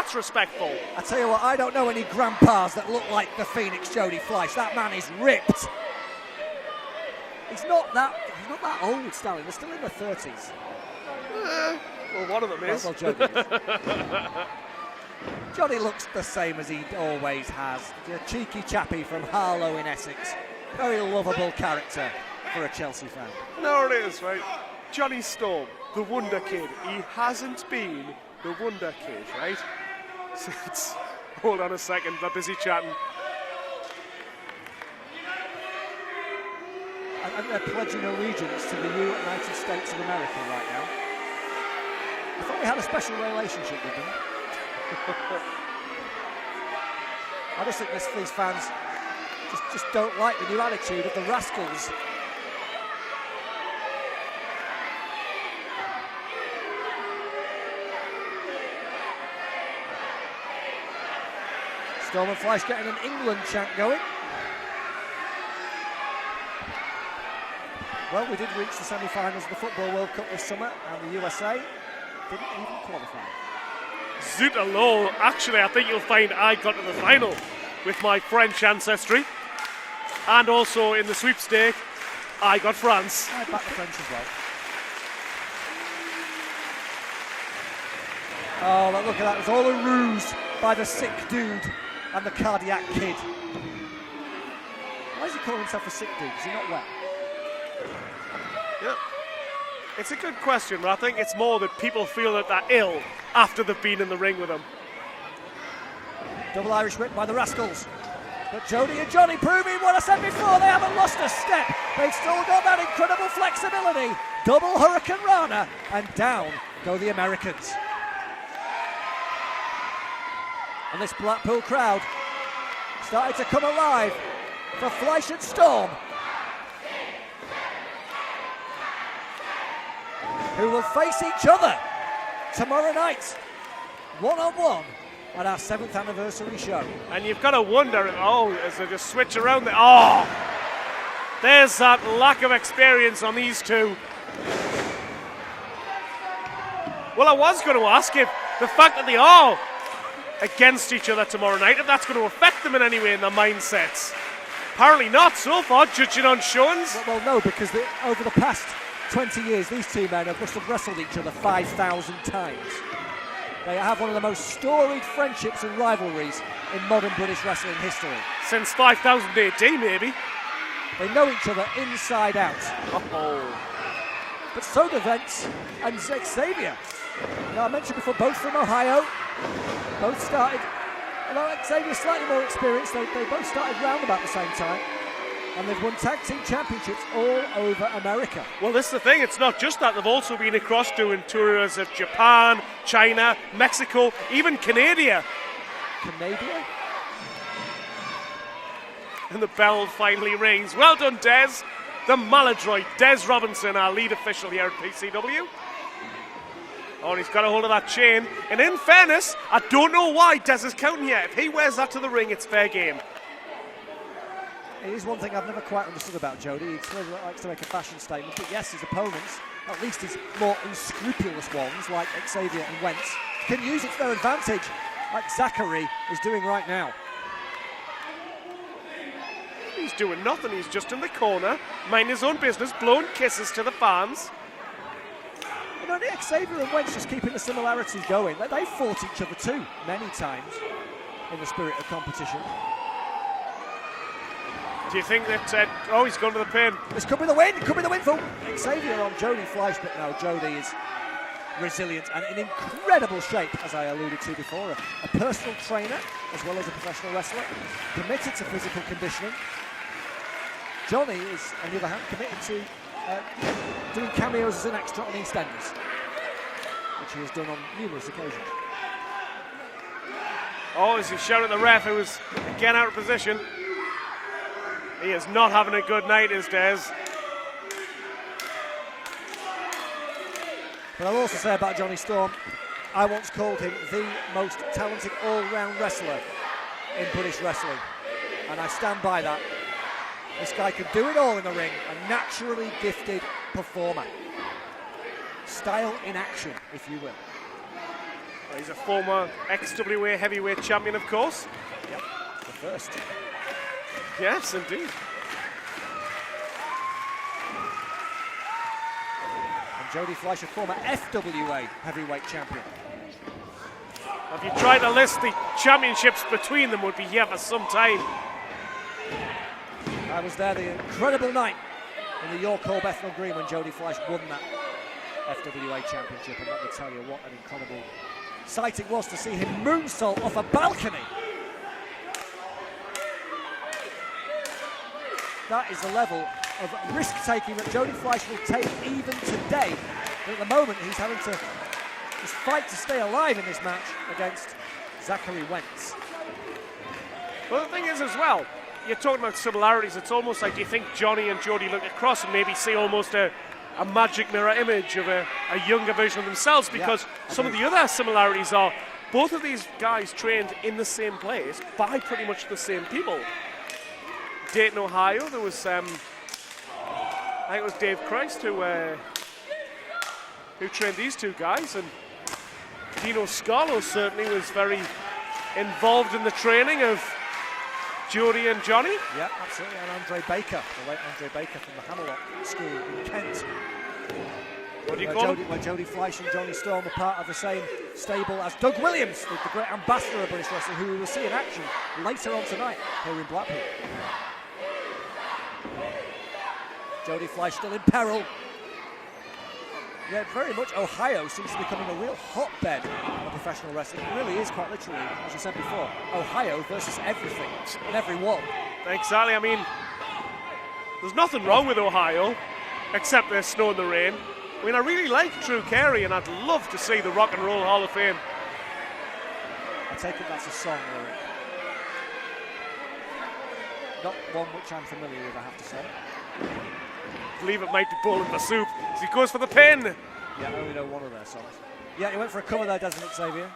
That's respectful. I tell you what, I don't know any grandpas that look like the Phoenix Jody Fleisch. That man is ripped. He's not that old, Stanley. They're still in their 30s. Well, one of them is. Well, Jody is. Johnny looks the same as he always has. The cheeky chappie from Harlow in Essex. Very lovable character for a Chelsea fan. No, it is, right? Johnny Storm, the Wonder Kid. He hasn't been the Wonder Kid, right? Since, hold on a second, they're busy chatting. And they're pledging allegiance to the United States of America right now. I thought we had a special relationship with them. I just think these fans just don't like the new attitude of the Rascals. Storm and Fleisch getting an England chant going. Well, we did reach the semi-finals of the Football World Cup this summer, and the USA didn't even qualify. Zoot-a-lol. Actually, I think you'll find I got to the final with my French ancestry. And also in the sweepstake, I got France. I backed the French as well. Oh, look at that. It was all a ruse by the sick dude and the cardiac kid. Why is he calling himself a sick dude? Is he not well? Yeah. It's a good question, but I think it's more that people feel that they're ill after they've been in the ring with them. Double Irish whip by the Rascals. But Jody and Jonny proving what I said before, they haven't lost a step. They've still got that incredible flexibility. Double Hurricane Rana, and down go the Americans. And this Blackpool crowd started to come alive for Fleisch and Storm, who will face each other tomorrow night, one-on-one, at our 7th anniversary show. And you've got to wonder, as they just switch around, there's that lack of experience on these two. Well, I was going to ask if the fact that they are against each other tomorrow night, if that's going to affect them in any way in their mindsets. Apparently not so far, judging on showings. Well, no, because over the past 20 years, these two men must have wrestled each other 5,000 times. They have one of the most storied friendships and rivalries in modern British wrestling history. Since 5000 AD, maybe. They know each other inside out. But so do Vince and Xavier. Now, I mentioned before, both from Ohio. Both started, although Xavier's slightly more experienced, they both started round about the same time. And they've won tag team championships all over America. Well, this is the thing, it's not just that. They've also been across doing tours of Japan, China, Mexico, even Canada. Canada? And the bell finally rings. Well done, Des. The maladroit Des Robinson, our lead official here at PCW. Oh, and he's got a hold of that chain. And in fairness, I don't know why Des is counting here. If he wears that to the ring, it's fair game. It is one thing I've never quite understood about Jody. He clearly likes to make a fashion statement, but yes, his opponents, at least his more unscrupulous ones, like Xavier and Wentz, can use it to their advantage, like Zachary is doing right now. He's doing nothing, he's just in the corner, minding his own business, blowing kisses to the fans. You know, Xavier and Wentz just keeping the similarities going. They fought each other too, many times, in the spirit of competition. Do you think that, he's gone to the pin. This could be the win, for Xavier on Jody Fleisch, but no, Jody is resilient and in incredible shape, as I alluded to before. A personal trainer, as well as a professional wrestler, committed to physical conditioning. Johnny is, on the other hand, committed to doing cameos as an extra on EastEnders, which he has done on numerous occasions. Oh, as he shouted at the ref, who was again out of position. He is not having a good night, is Des. But I'll also say about Johnny Storm, I once called him the most talented all-round wrestler in British wrestling. And I stand by that. This guy can do it all in the ring, a naturally gifted performer. Style in action, if you will. He's a former XWA heavyweight champion, of course. Yep, the first. Yes, indeed. And Jody Fleisch, a former FWA heavyweight champion. If you try to list the championships between them, would be here for some time. I was there the incredible night in the York Hall Bethnal Green when Jody Fleisch won that FWA championship, and let me tell you what an incredible sight it was to see him moonsault off a balcony. That is the level of risk-taking that Jody Fleisch will take even today. But at the moment, he's having to just fight to stay alive in this match against Zachary Wentz. Well, the thing is as well, you're talking about similarities. It's almost like you think Jonny and Jody look across and maybe see almost a magic mirror image of a younger version of themselves, because some of the other similarities are both of these guys trained in the same place by pretty much the same people. Dayton, Ohio, there was, I think it was Dave Christ who trained these two guys, and Dino Scarlo certainly was very involved in the training of Jody and Jonny. Yeah, absolutely, and Andre Baker, the late Andre Baker from the Hammerlock School in Kent. What do you call him? Where Jody Fleisch and Johnny Storm are part of the same stable as Doug Williams, the great ambassador of British wrestling, who we will see in action later on tonight here in Blackpool. Jody Fleisch still in peril. Yeah, very much Ohio seems to be becoming a real hotbed of professional wrestling. It really is, quite literally, as I said before, Ohio versus everything and everyone. Exactly, I mean, there's nothing wrong with Ohio, except there's snow and the rain. I mean, I really like Drew Carey, and I'd love to see the Rock and Roll Hall of Fame. I take it that's a song lyric. Not one which I'm familiar with, I have to say. I believe it might be Bowling for Soup, as he goes for the pin. Yeah, I only know one of their songs. Yeah, he went for a cover there, doesn't it, Xavier?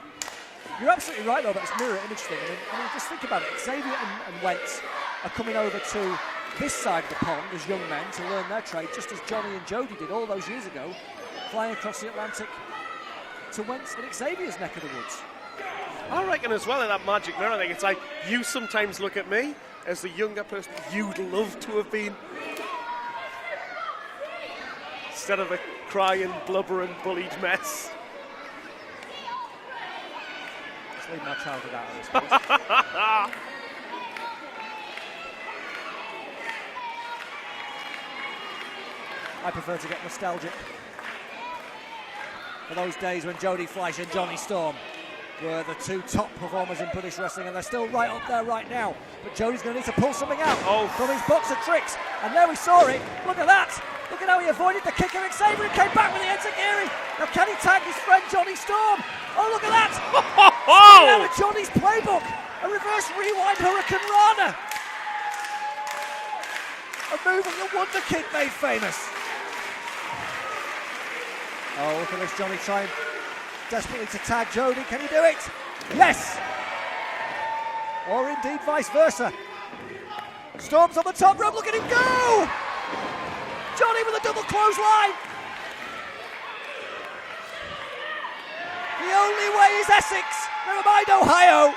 You're absolutely right, though, about this mirror image thing. I mean, just think about it. Xavier and Wentz are coming over to this side of the pond as young men to learn their trade, just as Jonny and Jody did all those years ago, flying across the Atlantic to Wentz and Xavier's neck of the woods. I reckon as well in that magic mirror thing, it's like you sometimes look at me as the younger person you'd love to have been, instead of a crying, blubbering, bullied mess. Just leave my childhood out of this, please. I prefer to get nostalgic for those days when Jody Fleisch and Johnny Storm were the two top performers in British wrestling, and they're still right up there right now. But Jody's going to need to pull something out from his box of tricks. And there we saw it. Look at that. Look at how he avoided the kick of Xavier and came back with the enziguri. Now can he tag his friend Johnny Storm? Oh, look at that. Now with Johnny's playbook. A reverse rewind Hurricane Rana. A move that the Wonder Kid made famous. Oh, look at this, Johnny trying desperately to tag Jody. Can he do it? Yes! Or indeed vice versa. Storm's on the top rope. Look at him go! Johnny with a double clothesline. The only way is Essex. Never mind Ohio.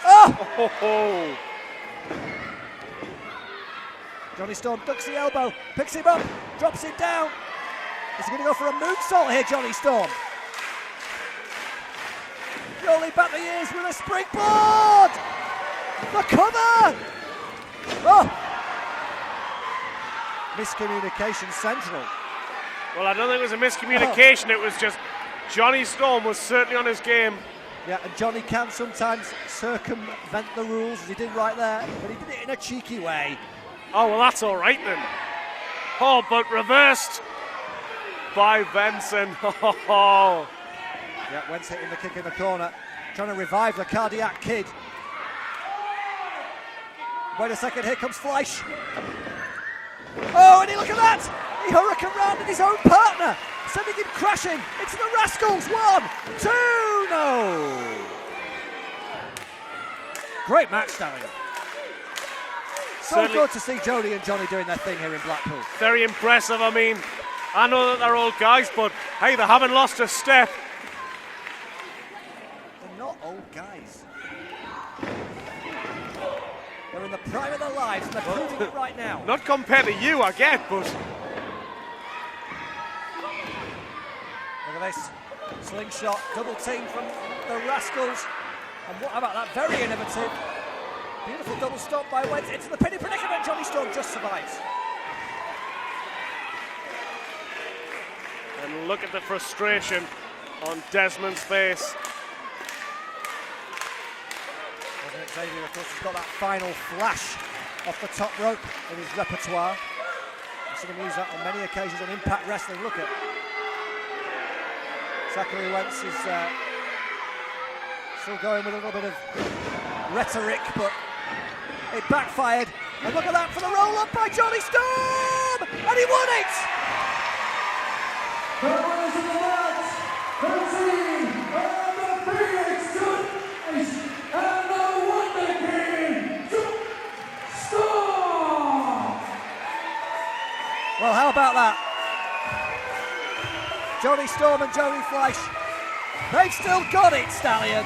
Oh! Johnny Storm ducks the elbow, picks him up, drops him down. Is he going to go for a moonsault here, Johnny Storm? Rolling back the ears with a springboard! The cover! Oh! Miscommunication central. Well, I don't think it was a miscommunication, it was just Johnny Storm was certainly on his game. Yeah, and Johnny can sometimes circumvent the rules, as he did right there, but he did it in a cheeky way. Oh, well, that's all right then. Oh, but reversed by Benson. Oh. Yeah, Wentz hitting the kick in the corner, trying to revive the cardiac kid. Wait a second, here comes Fleisch. Oh, and look at that! He hurricane rounded his own partner, sending him crashing into the Rascals. 1, 2, no! Great match, Darren. So good to see Jody and Jonny doing their thing here in Blackpool. Very impressive. I mean, I know that they're old guys, but hey, they haven't lost a step. guys. They're in the prime of their lives, and they're proving it right now. Not compared to you, I get, but... Look at this. Slingshot, double team from the Rascals. And what about that? Very innovative. Beautiful double stop by Wentz into the pinning predicament. Jonny Storm just survives. And look at the frustration on Desmond's face. Xavier, of course, has got that final flash off the top rope in his repertoire. I've seen him use that on many occasions on Impact Wrestling. Look at Zachary Wentz is still going with a little bit of rhetoric, but it backfired. And look at that for the roll-up by Jonny Storm! And he won it! The winners of the match, the team of the Phoenix Suns and the Wonder King, Storm! Well, how about that? Jonny Storm and Jody Fleisch. They've still got it, Stallion.